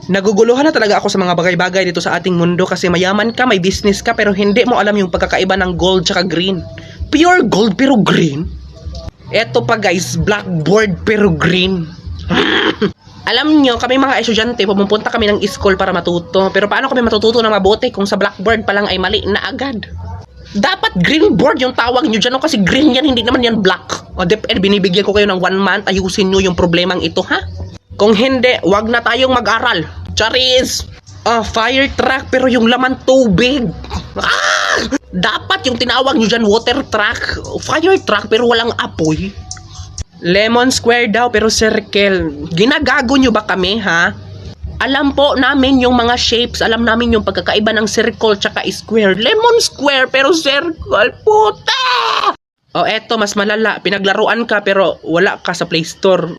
Naguguluhan na talaga ako sa mga bagay-bagay dito sa ating mundo kasi mayaman ka, may business ka, pero hindi mo alam yung pagkakaiba ng gold tsaka green. Pure gold pero green? Eto pa guys, blackboard pero green. Alam nyo, kami mga estudyante, pumupunta kami ng school para matuto. Pero paano kami matututo ng mabuti kung sa blackboard pa lang ay mali na agad? Dapat green board yung tawag nyo dyan, no? Kasi green yan, hindi naman yan black. O binibigyan ko kayo ng 1 month, ayusin nyo yung problemang ito, ha? Kung hindi, wag na tayong mag-aral. Charis! Fire truck pero yung laman tubig. Dapat yung tinawag nyo dyan water truck. Fire truck pero walang apoy. Lemon square daw pero circle. Ginagago nyo ba kami, ha? Alam po namin yung mga shapes. Alam namin yung pagkakaiba ng circle tsaka square. Lemon square pero circle. Puta! Eto mas malala. Pinaglaruan ka pero wala ka sa Play Store.